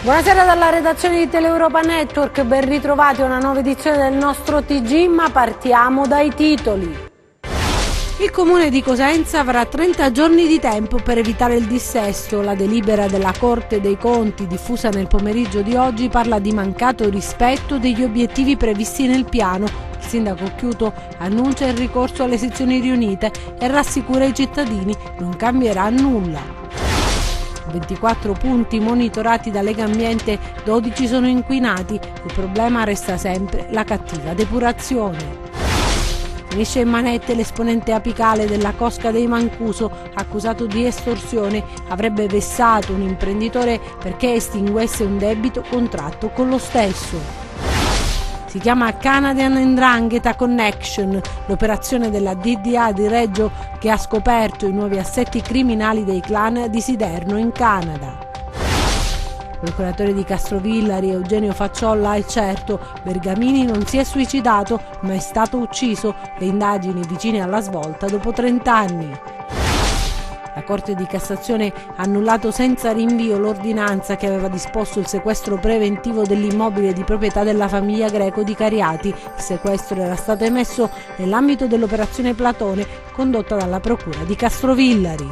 Buonasera dalla redazione di Teleuropa Network, ben ritrovati a una nuova edizione del nostro TG, ma partiamo dai titoli. Il Comune di Cosenza avrà 30 giorni di tempo per evitare il dissesto. La delibera della Corte dei Conti diffusa nel pomeriggio di oggi parla di mancato rispetto degli obiettivi previsti nel piano. Il sindaco Chiuto annuncia il ricorso alle sezioni riunite e rassicura i cittadini: non cambierà nulla. 24 punti monitorati da Legambiente, 12 sono inquinati. Il problema resta sempre la cattiva depurazione. Finisce in manette l'esponente apicale della Cosca dei Mancuso, accusato di estorsione. Avrebbe vessato un imprenditore perché estinguesse un debito contratto con lo stesso. Si chiama Canadian 'Ndrangheta Connection, l'operazione della DDA di Reggio che ha scoperto i nuovi assetti criminali dei clan di Siderno in Canada. Il procuratore di Castrovillari, Eugenio Facciolla, è certo: Bergamini non si è suicidato, ma è stato ucciso. Le indagini vicine alla svolta dopo 30 anni. La Corte di Cassazione ha annullato senza rinvio l'ordinanza che aveva disposto il sequestro preventivo dell'immobile di proprietà della famiglia Greco di Cariati. Il sequestro era stato emesso nell'ambito dell'operazione Platone condotta dalla Procura di Castrovillari.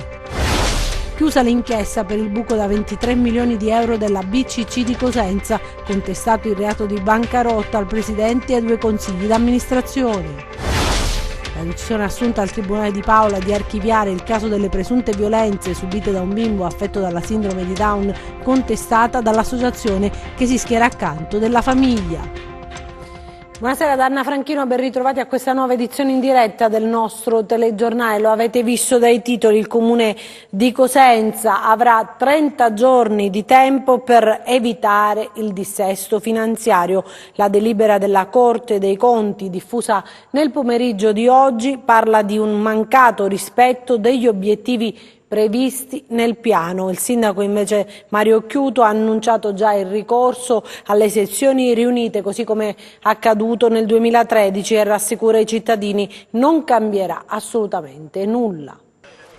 Chiusa l'inchiesta per il buco da 23 milioni di euro della BCC di Cosenza, contestato il reato di bancarotta al presidente e ai 2 consigli d'amministrazione. La decisione assunta al Tribunale di Paola di archiviare il caso delle presunte violenze subite da un bimbo affetto dalla sindrome di Down, contestata dall'associazione che si schiera accanto della famiglia. Buonasera da Anna Franchino, ben ritrovati a questa nuova edizione in diretta del nostro telegiornale. Lo avete visto dai titoli: il Comune di Cosenza avrà 30 giorni di tempo per evitare il dissesto finanziario. La delibera della Corte dei Conti diffusa nel pomeriggio di oggi parla di un mancato rispetto degli obiettivi previsti nel piano. Il sindaco invece Mario Chiuto ha annunciato già il ricorso alle sezioni riunite, così come accaduto nel 2013, e rassicura i cittadini: non cambierà assolutamente nulla.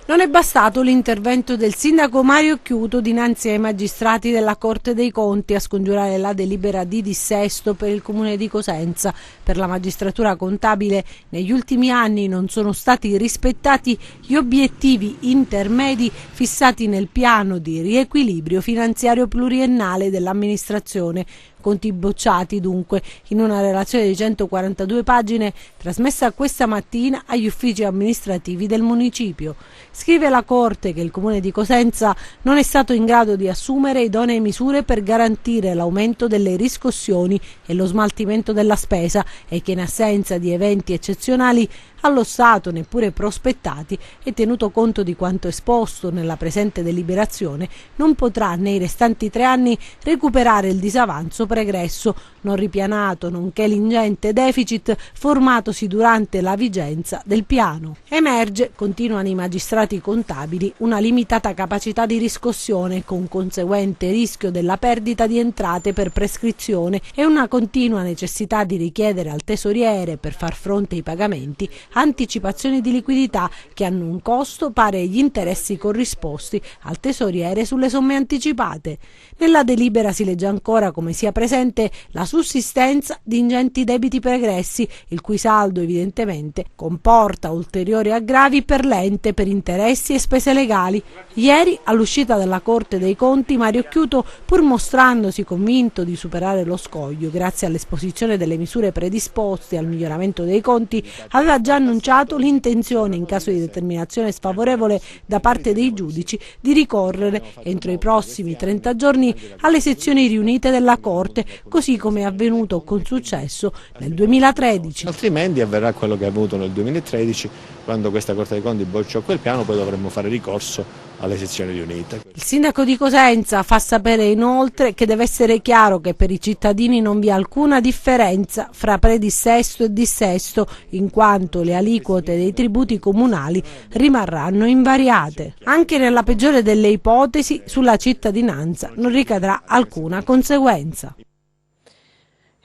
Non è bastato l'intervento del sindaco Mario Chiuto dinanzi ai magistrati della Corte dei Conti a scongiurare la delibera di dissesto per il Comune di Cosenza. Per la magistratura contabile negli ultimi anni non sono stati rispettati gli obiettivi intermedi fissati nel piano di riequilibrio finanziario pluriennale dell'amministrazione. Conti bocciati dunque in una relazione di 142 pagine trasmessa questa mattina agli uffici amministrativi del municipio. Scrive la Corte che il Comune di Cosenza non è stato in grado di assumere idonee misure per garantire l'aumento delle riscossioni e lo smaltimento della spesa e che in assenza di eventi eccezionali allo Stato neppure prospettati e tenuto conto di quanto esposto nella presente deliberazione, non potrà nei restanti 3 anni recuperare il disavanzo pregresso non ripianato, nonché l'ingente deficit formatosi durante la vigenza del piano. Emerge, continuano i magistrati contabili, una limitata capacità di riscossione con conseguente rischio della perdita di entrate per prescrizione e una continua necessità di richiedere al tesoriere, per far fronte ai pagamenti, anticipazioni di liquidità che hanno un costo pari agli interessi corrisposti al tesoriere sulle somme anticipate. Nella delibera si legge ancora come sia presente la sussistenza di ingenti debiti pregressi, il cui saldo evidentemente comporta ulteriori aggravi per l'ente per interessi e spese legali. Ieri, all'uscita dalla Corte dei Conti, Mario Chiuto, pur mostrandosi convinto di superare lo scoglio grazie all'esposizione delle misure predisposte al miglioramento dei conti, aveva già annunciato l'intenzione, in caso di determinazione sfavorevole da parte dei giudici, di ricorrere entro i prossimi 30 giorni alle sezioni riunite della Corte, così come è avvenuto con successo nel 2013. Altrimenti avverrà quello che è avvenuto nel 2013, quando questa Corte dei Conti bocciò quel piano, poi dovremmo fare ricorso alle sezioni riunite. Il sindaco di Cosenza fa sapere inoltre che deve essere chiaro che per i cittadini non vi è alcuna differenza fra predissesto e dissesto, in quanto le aliquote dei tributi comunali rimarranno invariate. Anche nella peggiore delle ipotesi, sulla cittadinanza non ricadrà alcuna conseguenza.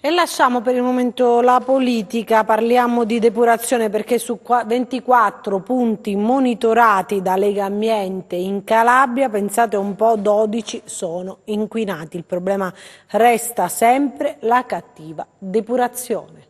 E lasciamo per il momento la politica, parliamo di depurazione perché su 24 punti monitorati da Lega Ambiente in Calabria, pensate un po', 12 sono inquinati. Il problema resta sempre la cattiva depurazione.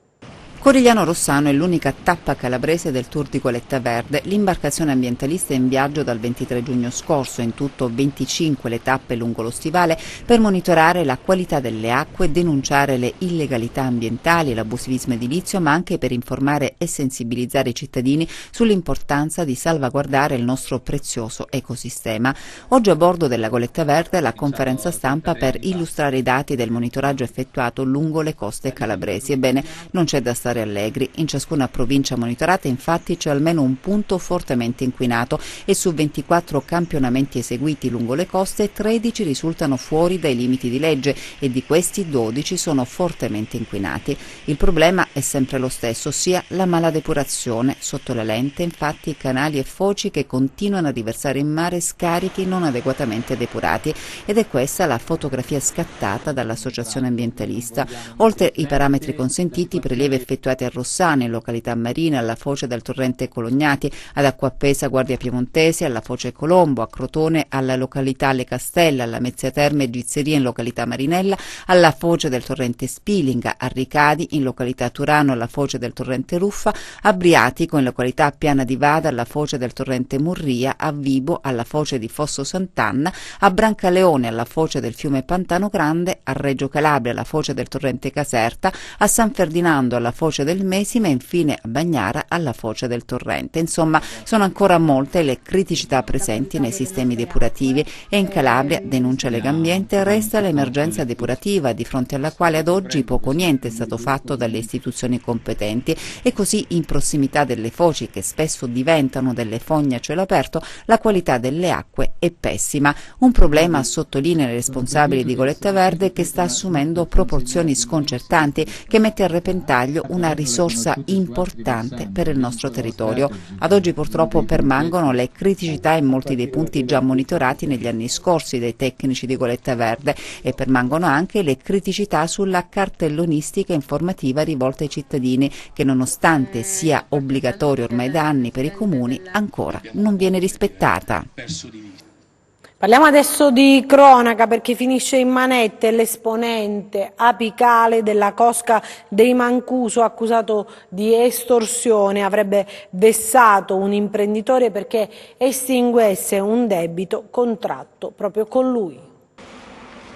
Corigliano Rossano è l'unica tappa calabrese del Tour di Goletta Verde. L'imbarcazione ambientalista è in viaggio dal 23 giugno scorso, in tutto 25 le tappe lungo lo stivale per monitorare la qualità delle acque, denunciare le illegalità ambientali e l'abusivismo edilizio, ma anche per informare e sensibilizzare i cittadini sull'importanza di salvaguardare il nostro prezioso ecosistema. Oggi a bordo della Goletta Verde la conferenza stampa per illustrare i dati del monitoraggio effettuato lungo le coste calabresi. Ebbene, non c'è da stare allegri. In ciascuna provincia monitorata infatti c'è almeno un punto fortemente inquinato e su 24 campionamenti eseguiti lungo le coste 13 risultano fuori dai limiti di legge e di questi 12 sono fortemente inquinati. Il problema è sempre lo stesso, ossia la mala depurazione. Sotto la lente infatti i canali e foci che continuano a riversare in mare scarichi non adeguatamente depurati ed è questa la fotografia scattata dall'associazione ambientalista. Oltre i parametri consentiti, prelievi effettuati a Rossano, in località Marina, alla foce del torrente Colognati, ad Acquapesa Guardia Piemontese, alla foce Colombo, a Crotone, alla località Le Castelle, alla Mezzia Terme e Gizzeria in località Marinella, alla foce del torrente Spilinga, a Ricadi in località Turano, alla foce del torrente Ruffa, a Briatico in località Piana di Vada, alla foce del torrente Murria, a Vibo alla foce di Fosso Sant'Anna, a Brancaleone alla foce del fiume Pantano Grande, a Reggio Calabria alla foce del torrente Caserta, a San Ferdinando alla foce del Mesime e infine a Bagnara alla foce del torrente. Insomma, sono ancora molte le criticità presenti nei sistemi depurativi e in Calabria, denuncia Legambiente, resta l'emergenza depurativa di fronte alla quale ad oggi poco o niente è stato fatto dalle istituzioni competenti e così in prossimità delle foci che spesso diventano delle fogne a cielo aperto la qualità delle acque è pessima. Un problema, sottolinea i responsabili di Goletta Verde, che sta assumendo proporzioni sconcertanti che mette a repentaglio una risorsa importante per il nostro territorio. Ad oggi purtroppo permangono le criticità in molti dei punti già monitorati negli anni scorsi dai tecnici di Goletta Verde e permangono anche le criticità sulla cartellonistica informativa rivolta ai cittadini che, nonostante sia obbligatorio ormai da anni per i comuni, ancora non viene rispettata. Parliamo adesso di cronaca perché finisce in manette l'esponente apicale della cosca dei Mancuso, accusato di estorsione. Avrebbe vessato un imprenditore perché estinguesse un debito contratto proprio con lui.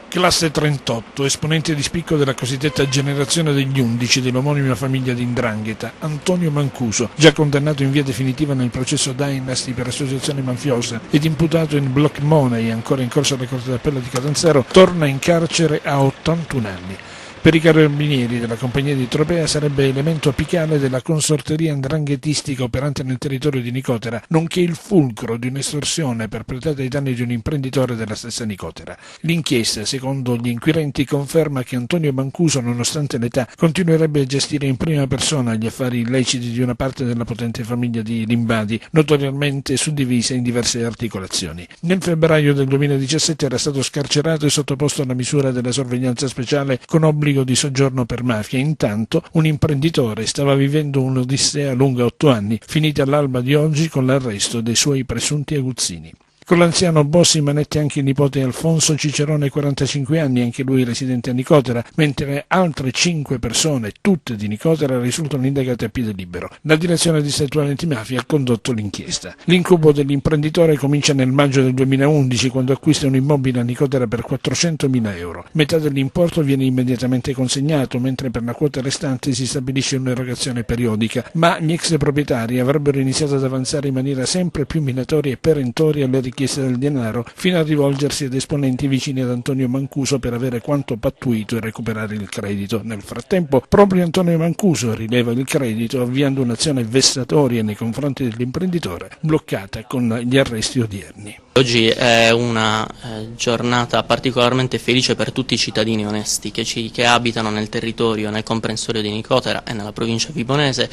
Classe 38, esponente di spicco della cosiddetta generazione degli 11 dell'omonima famiglia di 'Ndrangheta, Antonio Mancuso, già condannato in via definitiva nel processo Dynasty per associazione mafiosa ed imputato in block money, ancora in corso alla Corte d'Appello di Catanzaro, torna in carcere a 81 anni. Per i carabinieri della compagnia di Tropea sarebbe elemento apicale della consorteria 'ndranghetistica operante nel territorio di Nicotera, nonché il fulcro di un'estorsione perpetrata ai danni di un imprenditore della stessa Nicotera. L'inchiesta, secondo gli inquirenti, conferma che Antonio Mancuso, nonostante l'età, continuerebbe a gestire in prima persona gli affari illeciti di una parte della potente famiglia di Limbadi, notoriamente suddivisa in diverse articolazioni. Nel febbraio del 2017 era stato scarcerato e sottoposto alla misura della sorveglianza speciale con obbligo di soggiorno per mafia. Intanto un imprenditore stava vivendo un'odissea lunga 8 anni, finita all'alba di oggi con l'arresto dei suoi presunti aguzzini. Con l'anziano boss in manette anche il nipote Alfonso Cicerone, 45 anni, anche lui residente a Nicotera, mentre altre 5 persone, tutte di Nicotera, risultano indagate a piede libero. La direzione distrettuale antimafia ha condotto l'inchiesta. L'incubo dell'imprenditore comincia nel maggio del 2011, quando acquista un immobile a Nicotera per 400.000 euro. Metà dell'importo viene immediatamente consegnato, mentre per la quota restante si stabilisce un'erogazione periodica, ma gli ex proprietari avrebbero iniziato ad avanzare in maniera sempre più minatoria e perentoria le richieste del denaro, fino a rivolgersi ad esponenti vicini ad Antonio Mancuso per avere quanto pattuito e recuperare il credito. Nel frattempo, proprio Antonio Mancuso rileva il credito, avviando un'azione vessatoria nei confronti dell'imprenditore, bloccata con gli arresti odierni. Oggi è una giornata particolarmente felice per tutti i cittadini onesti che abitano nel territorio, nel comprensorio di Nicotera e nella provincia vibonese,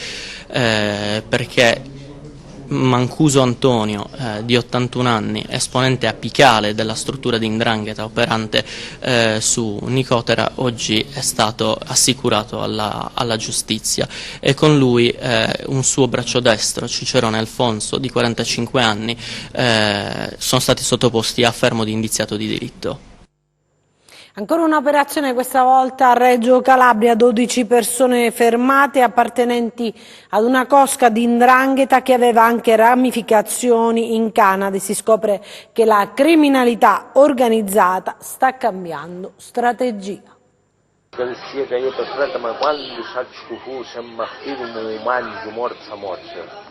perché Mancuso Antonio, di 81 anni, esponente apicale della struttura di 'Ndrangheta operante su Nicotera, oggi è stato assicurato alla giustizia, e con lui un suo braccio destro, Cicerone Alfonso, di 45 anni, sono stati sottoposti a fermo di indiziato di diritto. Ancora un'operazione, questa volta a Reggio Calabria, 12 persone fermate appartenenti ad una cosca di 'Ndrangheta che aveva anche ramificazioni in Canada. Si scopre che la criminalità organizzata sta cambiando strategia.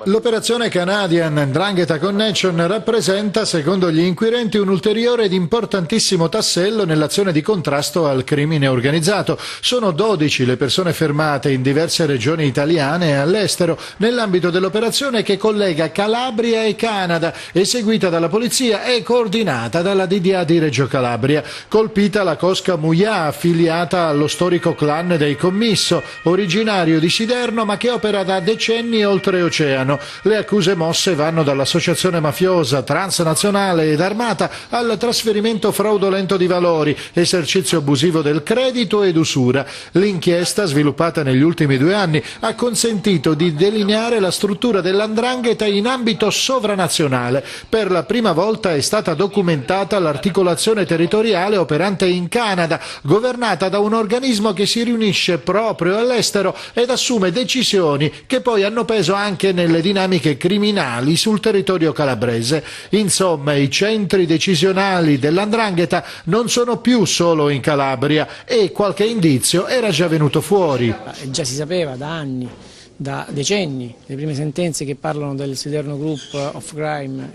L'operazione Canadian 'Ndrangheta Connection rappresenta, secondo gli inquirenti, un ulteriore ed importantissimo tassello nell'azione di contrasto al crimine organizzato. Sono 12 le persone fermate in diverse regioni italiane e all'estero nell'ambito dell'operazione che collega Calabria e Canada, eseguita dalla polizia e coordinata dalla DDA di Reggio Calabria. Colpita la cosca Muia, affiliata allo storico clan dei Commisso, originario di Siderno ma che opera da decenni oltreoceano. Le accuse mosse vanno dall'associazione mafiosa transnazionale ed armata al trasferimento fraudolento di valori, esercizio abusivo del credito ed usura. L'inchiesta, sviluppata negli ultimi 2 anni, ha consentito di delineare la struttura dell''Ndrangheta in ambito sovranazionale. Per la prima volta è stata documentata l'articolazione territoriale operante in Canada, governata da un organismo che si riunisce proprio all'estero ed assume decisioni che poi hanno peso anche nelle dinamiche criminali sul territorio calabrese. Insomma, i centri decisionali dell''Ndrangheta non sono più solo in Calabria e qualche indizio era già venuto fuori. Già si sapeva da anni, da decenni, le prime sentenze che parlano del Siderno Group of Crime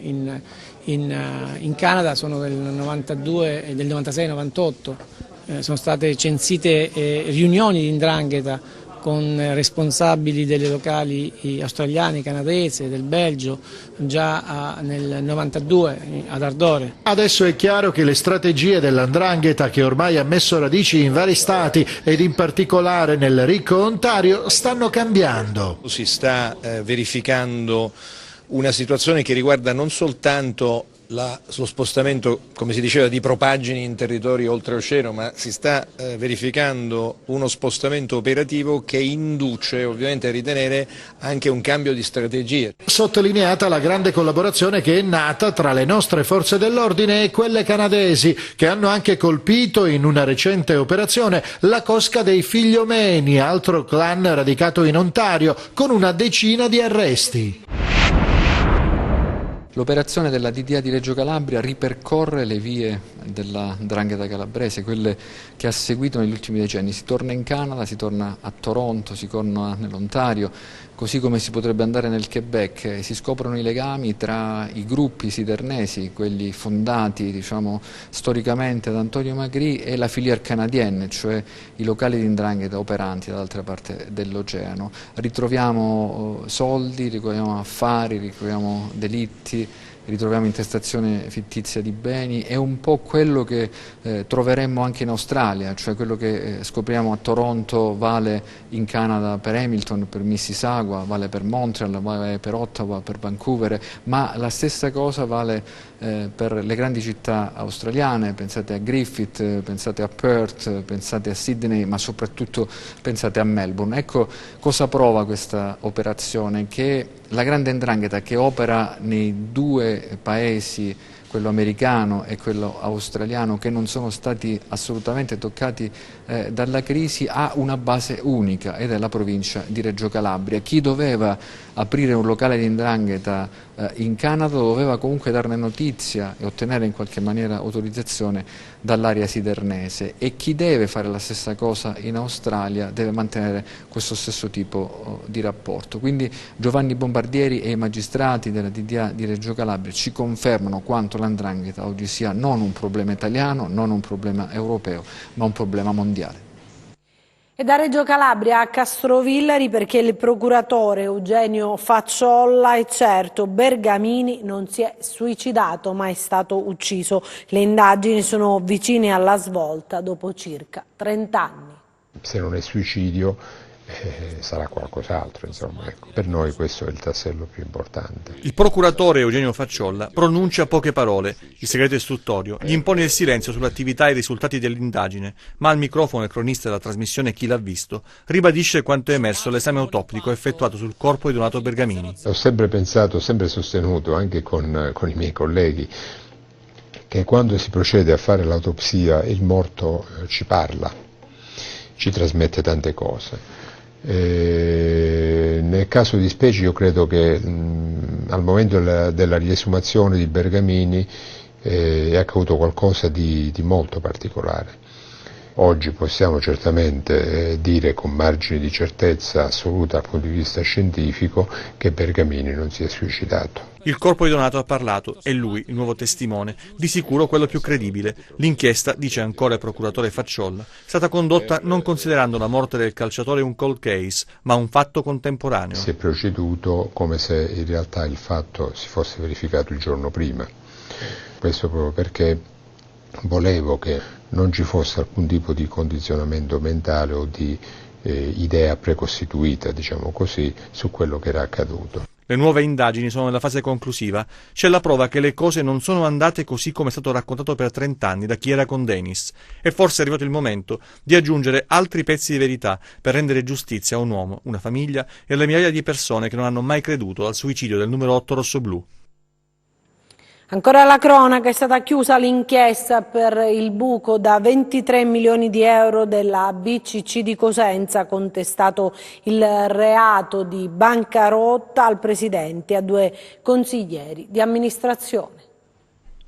in Canada sono del 92 e del 96-98. Sono state censite riunioni di 'Ndrangheta con responsabili delle locali australiane, canadese, del Belgio, già nel 92 ad Ardore. Adesso è chiaro che le strategie dell''Ndrangheta, che ormai ha messo radici in vari stati ed in particolare nel ricco Ontario, stanno cambiando. Si sta verificando una situazione che riguarda non soltanto lo spostamento, come si diceva, di propaggini in territorio oltreoceano, ma si sta verificando uno spostamento operativo che induce ovviamente a ritenere anche un cambio di strategie. Sottolineata la grande collaborazione che è nata tra le nostre forze dell'ordine e quelle canadesi, che hanno anche colpito in una recente operazione la cosca dei Figliomeni, altro clan radicato in Ontario, con una decina di arresti. L'operazione della DDA di Reggio Calabria ripercorre le vie della 'Ndrangheta calabrese, quelle che ha seguito negli ultimi decenni. Si torna in Canada, si torna a Toronto, si torna nell'Ontario, così come si potrebbe andare nel Quebec. Si scoprono i legami tra i gruppi sidernesi, quelli fondati storicamente da Antonio Magri, e la filière canadienne, cioè i locali di 'Ndrangheta operanti dall'altra parte dell'oceano. Ritroviamo soldi, ritroviamo affari, ritroviamo delitti, ritroviamo intestazione fittizia di beni. È un po' quello che troveremmo anche in Australia, cioè quello che scopriamo a Toronto vale in Canada per Hamilton, per Mississauga, vale per Montreal, vale per Ottawa, per Vancouver, ma la stessa cosa vale per le grandi città australiane. Pensate a Griffith, pensate a Perth, pensate a Sydney, ma soprattutto pensate a Melbourne. Ecco cosa prova questa operazione, che la grande 'Ndrangheta, che opera nei 2 paesi, quello americano e quello australiano, che non sono stati assolutamente toccati dalla crisi, ha una base unica ed è la provincia di Reggio Calabria. Chi doveva aprire un locale di 'Ndrangheta in Canada doveva comunque darne notizia e ottenere in qualche maniera autorizzazione dall'area sidernese, e chi deve fare la stessa cosa in Australia deve mantenere questo stesso tipo di rapporto. Quindi Giovanni Bombardieri e i magistrati della DDA di Reggio Calabria ci confermano quanto la 'Ndrangheta oggi sia non un problema italiano, non un problema europeo, ma un problema mondiale. E da Reggio Calabria a Castrovillari, perché il procuratore Eugenio Facciolla è certo: Bergamini non si è suicidato ma è stato ucciso. Le indagini sono vicine alla svolta dopo circa 30 anni. Se non è suicidio sarà qualcos'altro, insomma, ecco. Per noi questo è il tassello più importante. Il procuratore Eugenio Facciolla pronuncia poche parole, il segreto istruttorio, gli impone il silenzio sull'attività e i risultati dell'indagine, ma al microfono il cronista della trasmissione Chi l'ha visto ribadisce quanto è emerso all'esame autoptico effettuato sul corpo di Donato Bergamini. Ho sempre pensato, ho sempre sostenuto, anche con i miei colleghi, che quando si procede a fare l'autopsia il morto ci parla, ci trasmette tante cose. Nel caso di specie io credo che al momento della riesumazione di Bergamini è accaduto qualcosa di molto particolare. Oggi possiamo certamente dire con margini di certezza assoluta dal punto di vista scientifico che Bergamini non si è suicidato. Il corpo di Donato ha parlato, è lui il nuovo testimone, di sicuro quello più credibile. L'inchiesta, dice ancora il procuratore Facciolla, è stata condotta non considerando la morte del calciatore un cold case, ma un fatto contemporaneo. Si è proceduto come se in realtà il fatto si fosse verificato il giorno prima. Questo proprio perché volevo che non ci fosse alcun tipo di condizionamento mentale o di idea precostituita, diciamo così, su quello che era accaduto. Le nuove indagini sono nella fase conclusiva. C'è la prova che le cose non sono andate così come è stato raccontato per 30 anni da chi era con Dennis. E forse è arrivato il momento di aggiungere altri pezzi di verità per rendere giustizia a un uomo, una famiglia e alle migliaia di persone che non hanno mai creduto al suicidio del numero 8 rossoblù. Ancora la cronaca, è stata chiusa l'inchiesta per il buco da 23 milioni di euro della BCC di Cosenza, contestato il reato di bancarotta al presidente e a 2 consiglieri di amministrazione.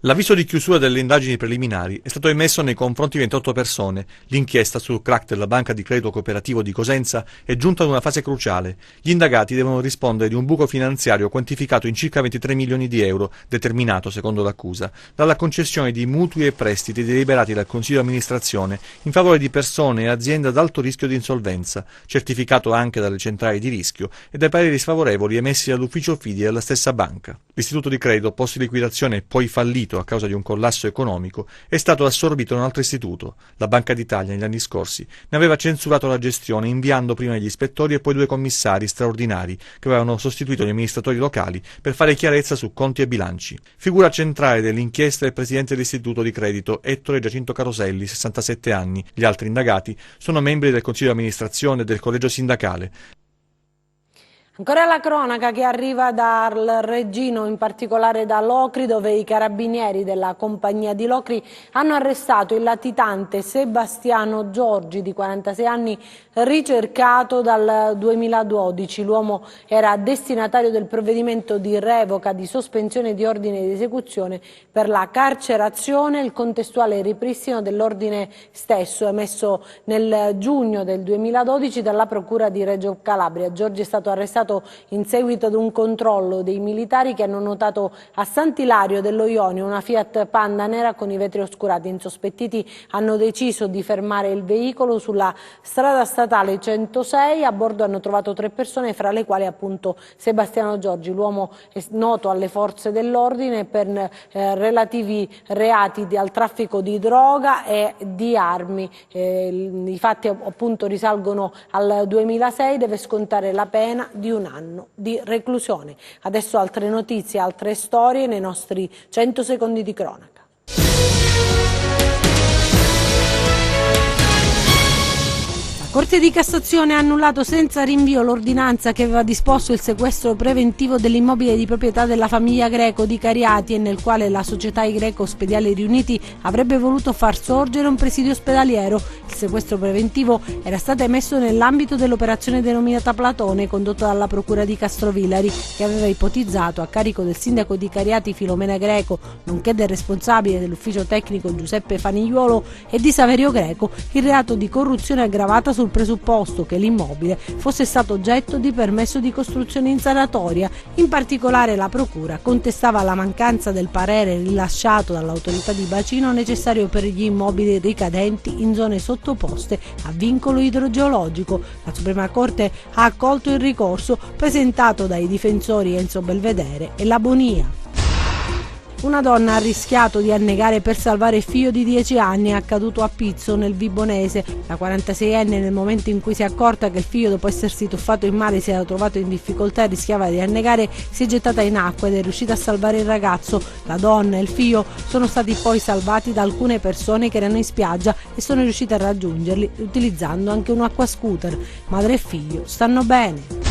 L'avviso di chiusura delle indagini preliminari è stato emesso nei confronti di 28 persone. L'inchiesta sul crack della banca di credito cooperativo di Cosenza è giunta ad una fase cruciale. Gli indagati devono rispondere di un buco finanziario quantificato in circa 23 milioni di euro, determinato, secondo l'accusa, dalla concessione di mutui e prestiti deliberati dal Consiglio di amministrazione in favore di persone e aziende ad alto rischio di insolvenza, certificato anche dalle centrali di rischio e dai pareri sfavorevoli emessi dall'ufficio fidi della stessa banca. L'istituto di credito, posto in liquidazione e poi fallito a causa di un collasso economico, è stato assorbito da un altro istituto. La Banca d'Italia negli anni scorsi ne aveva censurato la gestione inviando prima gli ispettori e poi 2 commissari straordinari che avevano sostituito gli amministratori locali per fare chiarezza su conti e bilanci. Figura centrale dell'inchiesta è il presidente dell'istituto di credito Ettore Giacinto Caroselli, 67 anni. Gli altri indagati sono membri del consiglio di amministrazione e del collegio sindacale. Ancora la cronaca che arriva dal Reggino, in particolare da Locri, dove i carabinieri della compagnia di Locri hanno arrestato il latitante Sebastiano Giorgi, di 46 anni, ricercato dal 2012. L'uomo era destinatario del provvedimento di revoca di sospensione di ordine di esecuzione per la carcerazione e il contestuale ripristino dell'ordine stesso, emesso nel giugno del 2012 dalla Procura di Reggio Calabria. Giorgi è stato arrestato in seguito ad un controllo dei militari che hanno notato a Sant'Ilario dello Ionio una Fiat Panda nera con i vetri oscurati. Insospettiti hanno deciso di fermare il veicolo sulla strada statale 106. A bordo hanno trovato 3 persone, fra le quali appunto Sebastiano Giorgi. L'uomo è noto alle forze dell'ordine per relativi reati al traffico di droga e di armi. I fatti appunto risalgono al 2006, deve scontare la pena di 1 anno di reclusione. Adesso altre notizie, altre storie nei nostri 100 secondi di cronaca. La Corte di Cassazione ha annullato senza rinvio l'ordinanza che aveva disposto il sequestro preventivo dell'immobile di proprietà della famiglia Greco di Cariati e nel quale la società I Greco Ospedali Riuniti avrebbe voluto far sorgere un presidio ospedaliero. Il sequestro preventivo era stato emesso nell'ambito dell'operazione denominata Platone, condotta dalla Procura di Castrovillari, che aveva ipotizzato a carico del sindaco di Cariati Filomena Greco, nonché del responsabile dell'ufficio tecnico Giuseppe Fanigliuolo e di Saverio Greco, il reato di corruzione aggravata sul presupposto che l'immobile fosse stato oggetto di permesso di costruzione in sanatoria. In particolare la Procura contestava la mancanza del parere rilasciato dall'autorità di bacino necessario per gli immobili ricadenti in zone sottoposte a vincolo idrogeologico. La Suprema Corte ha accolto il ricorso presentato dai difensori Enzo Belvedere e La Bonia. Una donna ha rischiato di annegare per salvare il figlio di 10 anni, accaduto a Pizzo nel Vibonese. La 46enne, nel momento in cui si è accorta che il figlio, dopo essersi tuffato in mare, si era trovato in difficoltà e rischiava di annegare, si è gettata in acqua ed è riuscita a salvare il ragazzo. La donna e il figlio sono stati poi salvati da alcune persone che erano in spiaggia e sono riuscite a raggiungerli utilizzando anche un acquascooter. Madre e figlio stanno bene.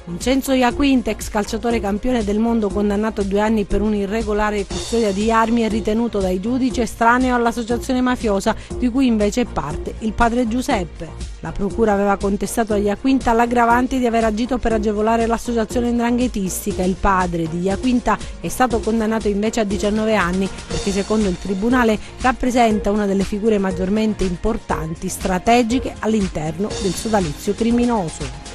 Vincenzo Iaquinta, ex calciatore campione del mondo condannato a 2 anni per un'irregolare custodia di armi, è ritenuto dai giudici estraneo all'associazione mafiosa di cui invece è parte il padre Giuseppe. La procura aveva contestato a Iaquinta l'aggravante di aver agito per agevolare l'associazione 'ndranghetistica. Il padre di Iaquinta è stato condannato invece a 19 anni perché, secondo il tribunale, rappresenta una delle figure maggiormente importanti, strategiche all'interno del sodalizio criminoso.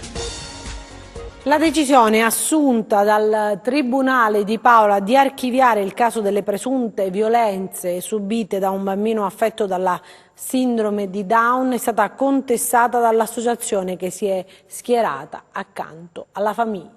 La decisione assunta dal Tribunale di Paola di archiviare il caso delle presunte violenze subite da un bambino affetto dalla sindrome di Down è stata contestata dall'associazione che si è schierata accanto alla famiglia.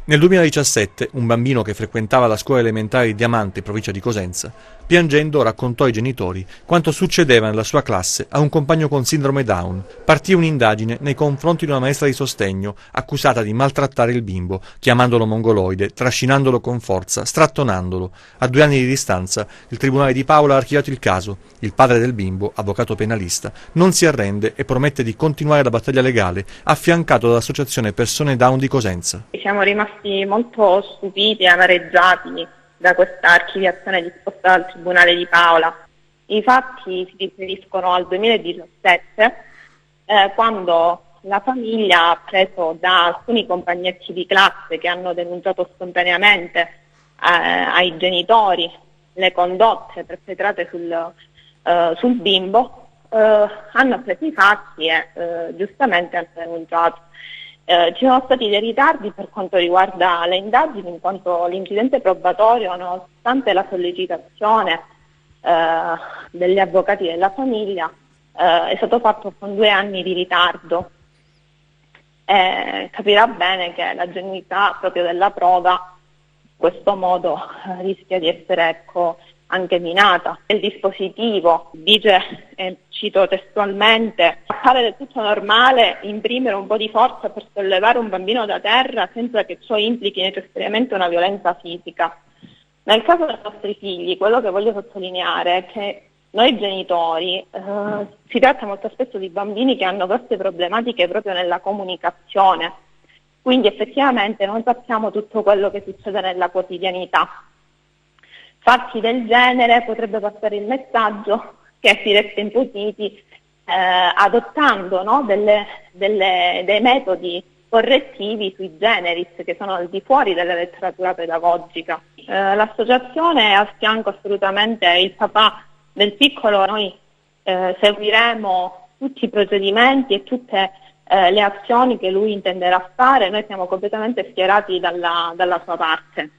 Nel 2017 un bambino che frequentava la scuola elementare di Diamante, in provincia di Cosenza, piangendo raccontò ai genitori quanto succedeva nella sua classe a un compagno con sindrome Down. Partì un'indagine nei confronti di una maestra di sostegno accusata di maltrattare il bimbo, chiamandolo mongoloide, trascinandolo con forza, strattonandolo. A 2 anni di distanza il Tribunale di Paola ha archiviato il caso. Il padre del bimbo, avvocato penalista, non si arrende e promette di continuare la battaglia legale, affiancato dall'Associazione Persone Down di Cosenza. Siamo rimasti molto stupiti e amareggiati da questa archiviazione disposta dal Tribunale di Paola. I fatti si riferiscono al 2017, quando la famiglia ha preso da alcuni compagnetti di classe che hanno denunciato spontaneamente ai genitori le condotte perpetrate sul bimbo, hanno preso i fatti e giustamente hanno denunciato. Ci sono stati dei ritardi per quanto riguarda le indagini, in quanto l'incidente probatorio, nonostante la sollecitazione degli avvocati della famiglia, è stato fatto con 2 anni di ritardo. Capirà bene che la genuinità proprio della prova in questo modo rischia di essere anche minata. Il dispositivo dice, cito testualmente: appare del tutto normale imprimere un po' di forza per sollevare un bambino da terra senza che ciò implichi necessariamente una violenza fisica. Nel caso dei nostri figli, quello che voglio sottolineare è che noi genitori, si tratta molto spesso di bambini che hanno grosse problematiche proprio nella comunicazione, quindi effettivamente non sappiamo tutto quello che succede nella quotidianità. Fatti del genere potrebbe passare il messaggio che si resta impuniti adottando dei metodi correttivi sui generis che sono al di fuori della letteratura pedagogica. L'associazione è a fianco assolutamente il papà del piccolo. Noi seguiremo tutti i procedimenti e tutte le azioni che lui intenderà fare. Noi siamo completamente schierati dalla sua parte.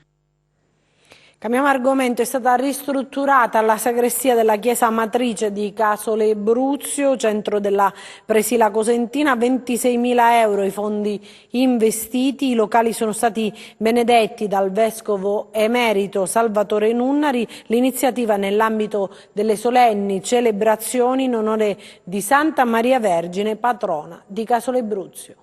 Cambiamo argomento. È stata ristrutturata la sagrestia della chiesa matrice di Casole Bruzio, centro della Presila Cosentina, 26.000 euro i fondi investiti. I locali sono stati benedetti dal vescovo emerito Salvatore Nunnari. L'iniziativa nell'ambito delle solenni celebrazioni in onore di Santa Maria Vergine, patrona di Casole Bruzio.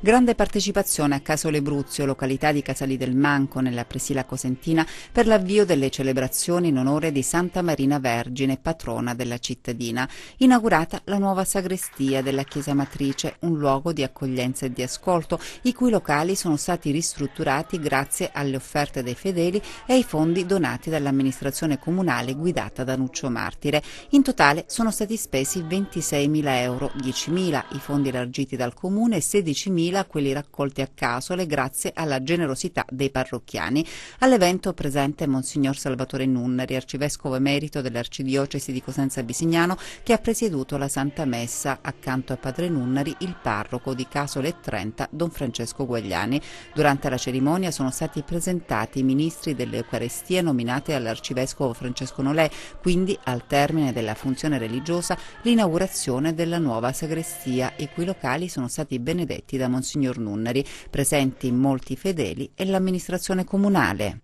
Grande partecipazione a Casole Bruzio, località di Casali del Manco, nella Presila Cosentina, per l'avvio delle celebrazioni in onore di Santa Marina Vergine, patrona della cittadina. Inaugurata la nuova sagrestia della chiesa matrice, un luogo di accoglienza e di ascolto, i cui locali sono stati ristrutturati grazie alle offerte dei fedeli e ai fondi donati dall'amministrazione comunale guidata da Nuccio Martire. In totale sono stati spesi 26.000 euro, 10.000 i fondi elargiti dal comune e 16.000 quelli raccolti a Casole grazie alla generosità dei parrocchiani. All'evento presente Monsignor Salvatore Nunnari, arcivescovo emerito dell'arcidiocesi di Cosenza Bisignano, che ha presieduto la Santa Messa accanto a Padre Nunnari, il parroco di Casole e Trenta, Don Francesco Guagliani. Durante la cerimonia sono stati presentati i ministri dell'Eucarestia nominati dall'arcivescovo Francesco Nolè, quindi al termine della funzione religiosa l'inaugurazione della nuova sagrestia, i cui locali sono stati benedetti da Monsignor Monsignor Nunneri, presenti molti fedeli e l'amministrazione comunale.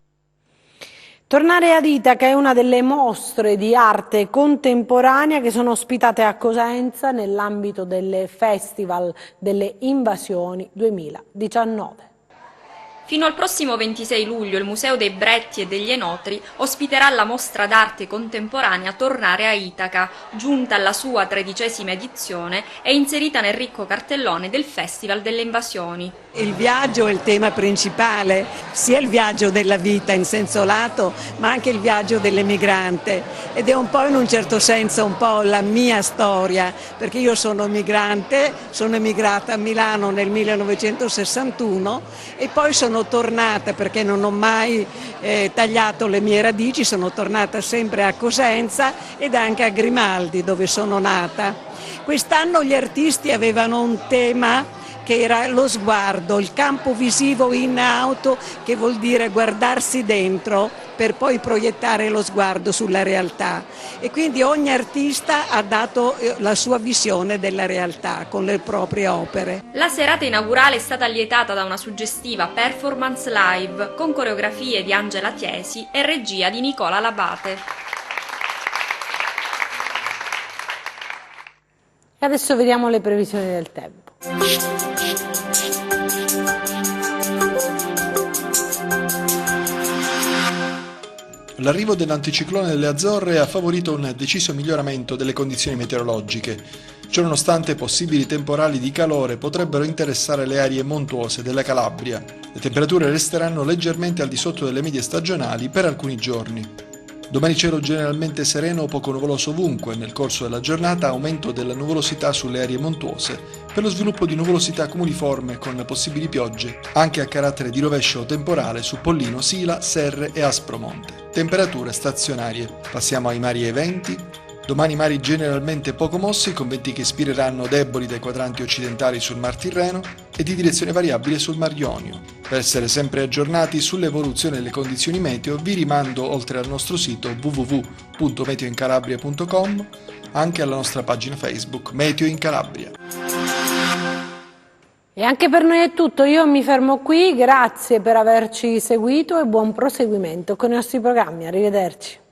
Tornare ad Itaca è una delle mostre di arte contemporanea che sono ospitate a Cosenza nell'ambito del Festival delle Invasioni 2019. Fino al prossimo 26 luglio il Museo dei Bretti e degli Enotri ospiterà la mostra d'arte contemporanea Tornare a Itaca, giunta alla sua 13ª edizione e inserita nel ricco cartellone del Festival delle Invasioni. Il viaggio è il tema principale, sia il viaggio della vita in senso lato, ma anche il viaggio dell'emigrante, ed è un po' in un certo senso un po' la mia storia, perché io sono migrante, sono emigrata a Milano nel 1961 e poi sono tornata, perché non ho mai tagliato le mie radici, sono tornata sempre a Cosenza ed anche a Grimaldi, dove sono nata. Quest'anno gli artisti avevano un tema che era lo sguardo, il campo visivo in auto, che vuol dire guardarsi dentro per poi proiettare lo sguardo sulla realtà, e quindi ogni artista ha dato la sua visione della realtà con le proprie opere. La serata inaugurale è stata allietata da una suggestiva performance live con coreografie di Angela Tiesi e regia di Nicola Labate. E adesso vediamo le previsioni del tempo. L'arrivo dell'anticiclone delle Azzorre ha favorito un deciso miglioramento delle condizioni meteorologiche. Ciononostante, possibili temporali di calore potrebbero interessare le aree montuose della Calabria. Le temperature resteranno leggermente al di sotto delle medie stagionali per alcuni giorni. Domani cielo generalmente sereno o poco nuvoloso ovunque. Nel corso della giornata aumento della nuvolosità sulle aree montuose per lo sviluppo di nuvolosità cumuliforme con possibili piogge anche a carattere di rovescio temporale su Pollino, Sila, Serre e Aspromonte. Temperature stazionarie. Passiamo ai mari e ai venti. Domani mari generalmente poco mossi, con venti che ispireranno deboli dai quadranti occidentali sul Mar Tirreno e di direzione variabile sul Mar Ionio. Per essere sempre aggiornati sull'evoluzione delle condizioni meteo vi rimando, oltre al nostro sito www.meteoincalabria.com, anche alla nostra pagina Facebook Meteo in Calabria. E anche per noi è tutto, io mi fermo qui, grazie per averci seguito e buon proseguimento con i nostri programmi, arrivederci.